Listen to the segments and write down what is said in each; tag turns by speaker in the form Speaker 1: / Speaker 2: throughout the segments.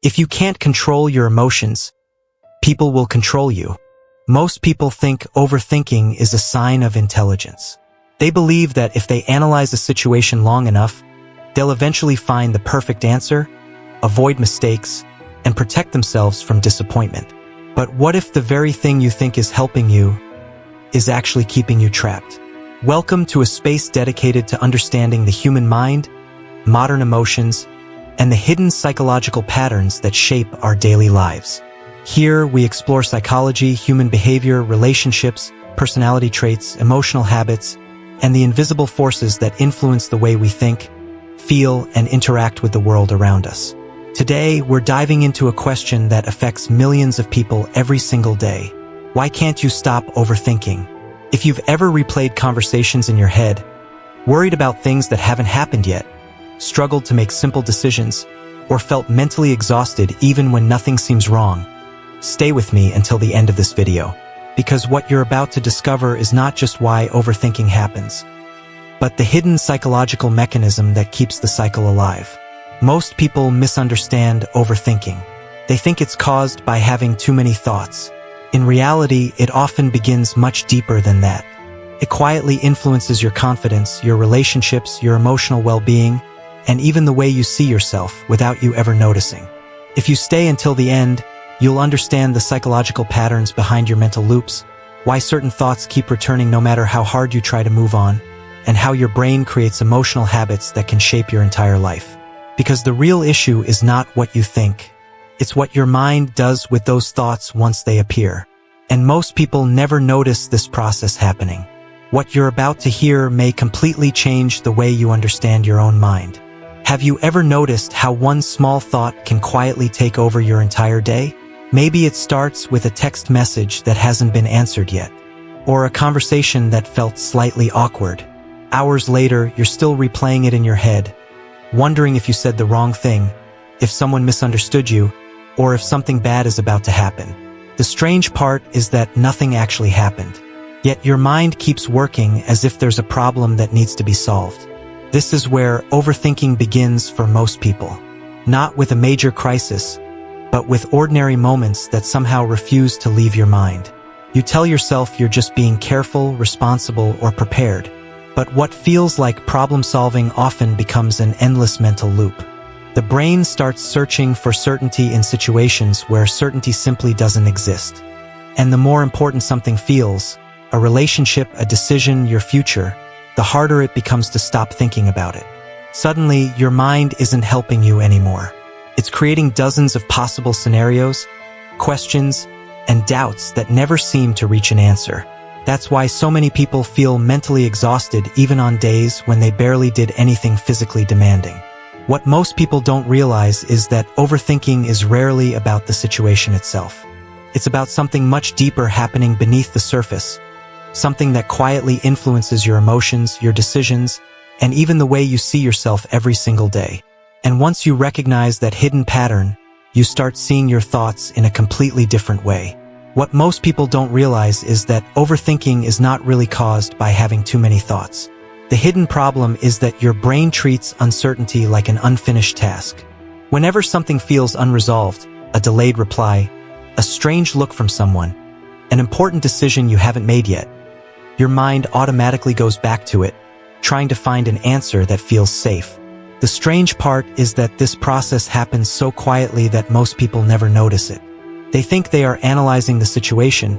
Speaker 1: If you can't control your emotions, people will control you. Most people think overthinking is a sign of intelligence. They believe that if they analyze a situation long enough, they'll eventually find the perfect answer, avoid mistakes, and protect themselves from disappointment. But what if the very thing you think is helping you is actually keeping you trapped? Welcome to a space dedicated to understanding the human mind, modern emotions, and the hidden psychological patterns that shape our daily lives. Here, we explore psychology, human behavior, relationships, personality traits, emotional habits, and the invisible forces that influence the way we think, feel, and interact with the world around us. Today, we're diving into a question that affects millions of people every single day. Why can't you stop overthinking? If you've ever replayed conversations in your head, worried about things that haven't happened yet, struggled to make simple decisions, or felt mentally exhausted even when nothing seems wrong, stay with me until the end of this video, because what you're about to discover is not just why overthinking happens, but the hidden psychological mechanism that keeps the cycle alive. Most people misunderstand overthinking. They think it's caused by having too many thoughts. In reality, it often begins much deeper than that. It quietly influences your confidence, your relationships, your emotional well-being, and even the way you see yourself without you ever noticing. If you stay until the end, you'll understand the psychological patterns behind your mental loops, why certain thoughts keep returning no matter how hard you try to move on, and how your brain creates emotional habits that can shape your entire life. Because the real issue is not what you think. It's what your mind does with those thoughts once they appear. And most people never notice this process happening. What you're about to hear may completely change the way you understand your own mind. Have you ever noticed how one small thought can quietly take over your entire day? Maybe it starts with a text message that hasn't been answered yet, or a conversation that felt slightly awkward. Hours later, you're still replaying it in your head, wondering if you said the wrong thing, if someone misunderstood you, or if something bad is about to happen. The strange part is that nothing actually happened, yet your mind keeps working as if there's a problem that needs to be solved. This is where overthinking begins for most people. Not with a major crisis, but with ordinary moments that somehow refuse to leave your mind. You tell yourself you're just being careful, responsible, or prepared, but what feels like problem-solving often becomes an endless mental loop. The brain starts searching for certainty in situations where certainty simply doesn't exist. And the more important something feels, a relationship, a decision, your future, the harder it becomes to stop thinking about it. Suddenly, your mind isn't helping you anymore. It's creating dozens of possible scenarios, questions, and doubts that never seem to reach an answer. That's why so many people feel mentally exhausted even on days when they barely did anything physically demanding. What most people don't realize is that overthinking is rarely about the situation itself. It's about something much deeper happening beneath the surface, something that quietly influences your emotions, your decisions, and even the way you see yourself every single day. And once you recognize that hidden pattern, you start seeing your thoughts in a completely different way. What most people don't realize is that overthinking is not really caused by having too many thoughts. The hidden problem is that your brain treats uncertainty like an unfinished task. Whenever something feels unresolved, a delayed reply, a strange look from someone, an important decision you haven't made yet, your mind automatically goes back to it, trying to find an answer that feels safe. The strange part is that this process happens so quietly that most people never notice it. They think they are analyzing the situation,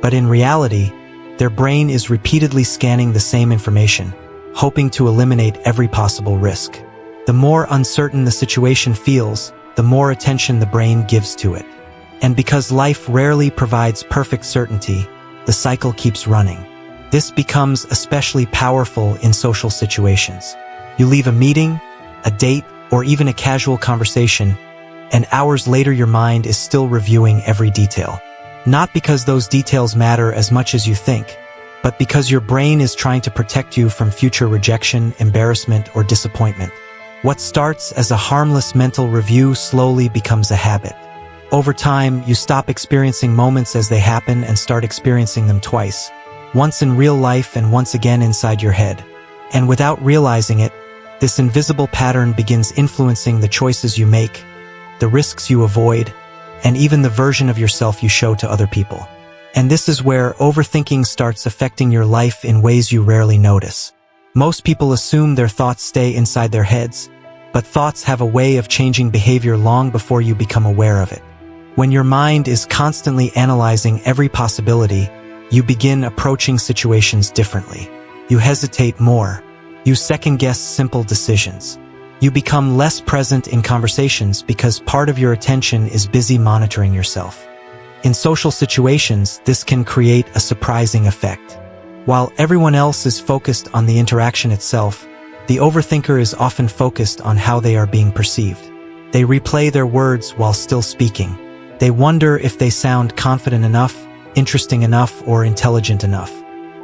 Speaker 1: but in reality, their brain is repeatedly scanning the same information, hoping to eliminate every possible risk. The more uncertain the situation feels, the more attention the brain gives to it. And because life rarely provides perfect certainty, the cycle keeps running. This becomes especially powerful in social situations. You leave a meeting, a date, or even a casual conversation, and hours later your mind is still reviewing every detail. Not because those details matter as much as you think, but because your brain is trying to protect you from future rejection, embarrassment, or disappointment. What starts as a harmless mental review slowly becomes a habit. Over time, you stop experiencing moments as they happen and start experiencing them twice. Once in real life and once again inside your head. And without realizing it, this invisible pattern begins influencing the choices you make, the risks you avoid, and even the version of yourself you show to other people. And this is where overthinking starts affecting your life in ways you rarely notice. Most people assume their thoughts stay inside their heads, but thoughts have a way of changing behavior long before you become aware of it. When your mind is constantly analyzing every possibility, you begin approaching situations differently. You hesitate more. You second-guess simple decisions. You become less present in conversations because part of your attention is busy monitoring yourself. In social situations, this can create a surprising effect. While everyone else is focused on the interaction itself, the overthinker is often focused on how they are being perceived. They replay their words while still speaking. They wonder if they sound confident enough, interesting enough, or intelligent enough.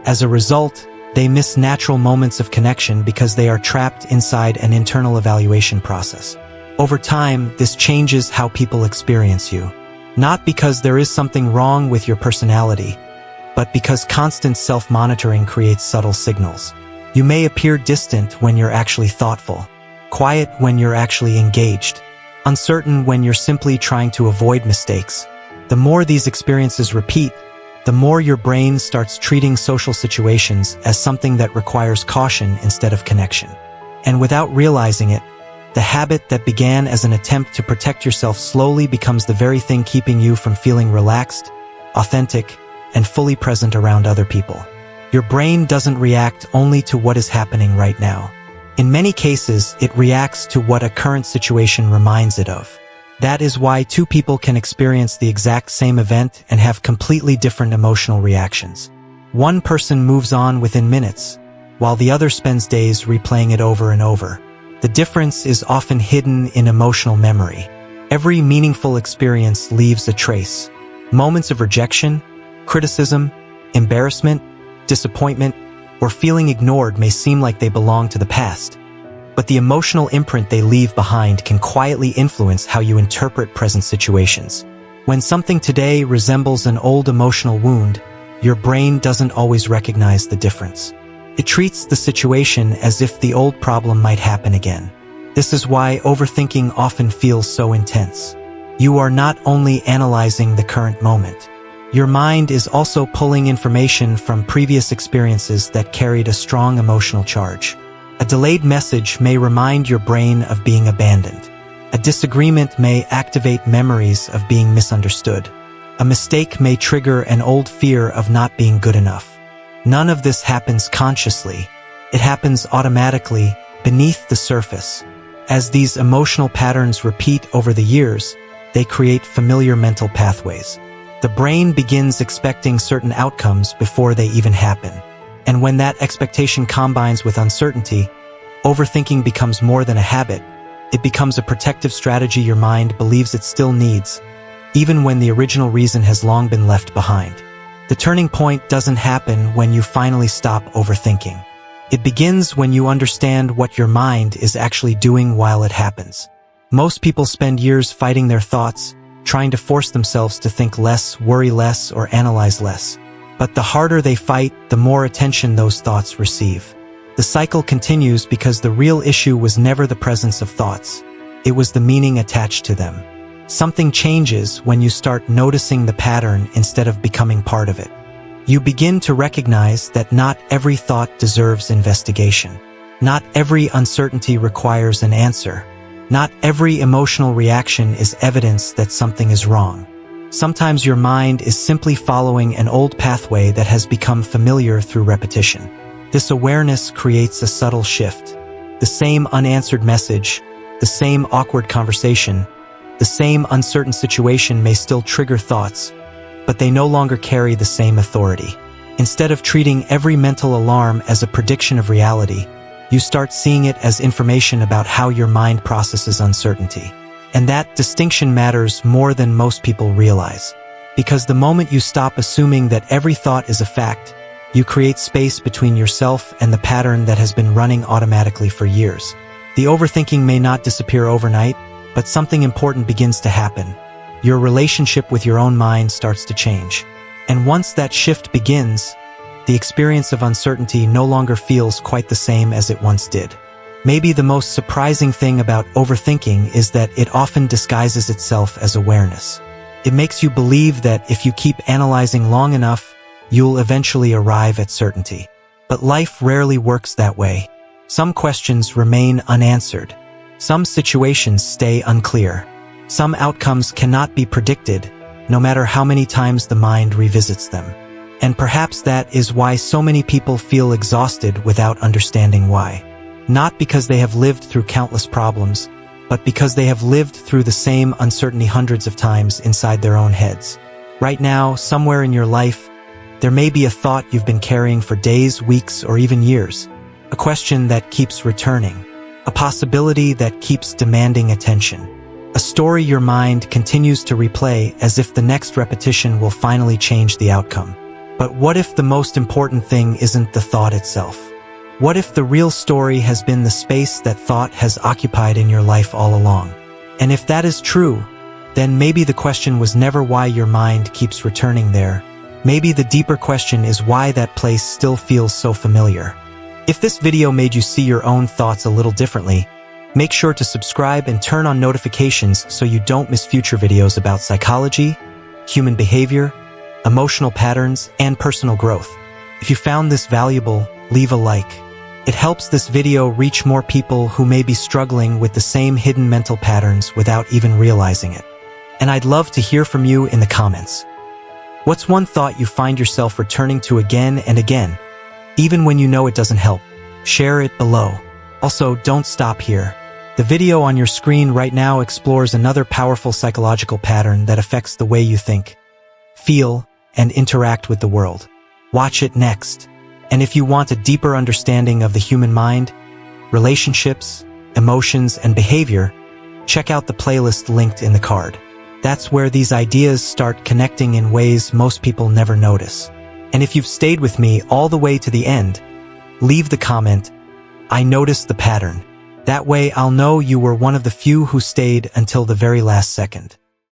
Speaker 1: As a result, they miss natural moments of connection because they are trapped inside an internal evaluation process. Over time, this changes how people experience you. Not because there is something wrong with your personality, but because constant self-monitoring creates subtle signals. You may appear distant when you're actually thoughtful, quiet when you're actually engaged, uncertain when you're simply trying to avoid mistakes. The more these experiences repeat, the more your brain starts treating social situations as something that requires caution instead of connection. And without realizing it, the habit that began as an attempt to protect yourself slowly becomes the very thing keeping you from feeling relaxed, authentic, and fully present around other people. Your brain doesn't react only to what is happening right now. In many cases, it reacts to what a current situation reminds it of. That is why two people can experience the exact same event and have completely different emotional reactions. One person moves on within minutes, while the other spends days replaying it over and over. The difference is often hidden in emotional memory. Every meaningful experience leaves a trace. Moments of rejection, criticism, embarrassment, disappointment, or feeling ignored may seem like they belong to the past, but the emotional imprint they leave behind can quietly influence how you interpret present situations. When something today resembles an old emotional wound, your brain doesn't always recognize the difference. It treats the situation as if the old problem might happen again. This is why overthinking often feels so intense. You are not only analyzing the current moment. Your mind is also pulling information from previous experiences that carried a strong emotional charge. A delayed message may remind your brain of being abandoned. A disagreement may activate memories of being misunderstood. A mistake may trigger an old fear of not being good enough. None of this happens consciously. It happens automatically, beneath the surface. As these emotional patterns repeat over the years, they create familiar mental pathways. The brain begins expecting certain outcomes before they even happen. And when that expectation combines with uncertainty, overthinking becomes more than a habit. It becomes a protective strategy your mind believes it still needs, even when the original reason has long been left behind. The turning point doesn't happen when you finally stop overthinking. It begins when you understand what your mind is actually doing while it happens. Most people spend years fighting their thoughts, trying to force themselves to think less, worry less, or analyze less. But the harder they fight, the more attention those thoughts receive. The cycle continues because the real issue was never the presence of thoughts. It was the meaning attached to them. Something changes when you start noticing the pattern instead of becoming part of it. You begin to recognize that not every thought deserves investigation. Not every uncertainty requires an answer. Not every emotional reaction is evidence that something is wrong. Sometimes your mind is simply following an old pathway that has become familiar through repetition. This awareness creates a subtle shift. The same unanswered message, the same awkward conversation, the same uncertain situation may still trigger thoughts, but they no longer carry the same authority. Instead of treating every mental alarm as a prediction of reality, you start seeing it as information about how your mind processes uncertainty. And that distinction matters more than most people realize. Because the moment you stop assuming that every thought is a fact, you create space between yourself and the pattern that has been running automatically for years. The overthinking may not disappear overnight, but something important begins to happen. Your relationship with your own mind starts to change. And once that shift begins, the experience of uncertainty no longer feels quite the same as it once did. Maybe the most surprising thing about overthinking is that it often disguises itself as awareness. It makes you believe that if you keep analyzing long enough, you'll eventually arrive at certainty. But life rarely works that way. Some questions remain unanswered. Some situations stay unclear. Some outcomes cannot be predicted, no matter how many times the mind revisits them. And perhaps that is why so many people feel exhausted without understanding why. Not because they have lived through countless problems, but because they have lived through the same uncertainty hundreds of times inside their own heads. Right now, somewhere in your life, there may be a thought you've been carrying for days, weeks, or even years. A question that keeps returning. A possibility that keeps demanding attention. A story your mind continues to replay as if the next repetition will finally change the outcome. But what if the most important thing isn't the thought itself? What if the real story has been the space that thought has occupied in your life all along? And if that is true, then maybe the question was never why your mind keeps returning there. Maybe the deeper question is why that place still feels so familiar. If this video made you see your own thoughts a little differently, make sure to subscribe and turn on notifications so you don't miss future videos about psychology, human behavior, emotional patterns, and personal growth. If you found this valuable, leave a like. It helps this video reach more people who may be struggling with the same hidden mental patterns without even realizing it. And I'd love to hear from you in the comments. What's one thought you find yourself returning to again and again, even when you know it doesn't help? Share it below. Also, don't stop here. The video on your screen right now explores another powerful psychological pattern that affects the way you think, feel, and interact with the world. Watch it next. And if you want a deeper understanding of the human mind, relationships, emotions, and behavior, check out the playlist linked in the card. That's where these ideas start connecting in ways most people never notice. And if you've stayed with me all the way to the end, leave the comment, "I noticed the pattern." That way I'll know you were one of the few who stayed until the very last second.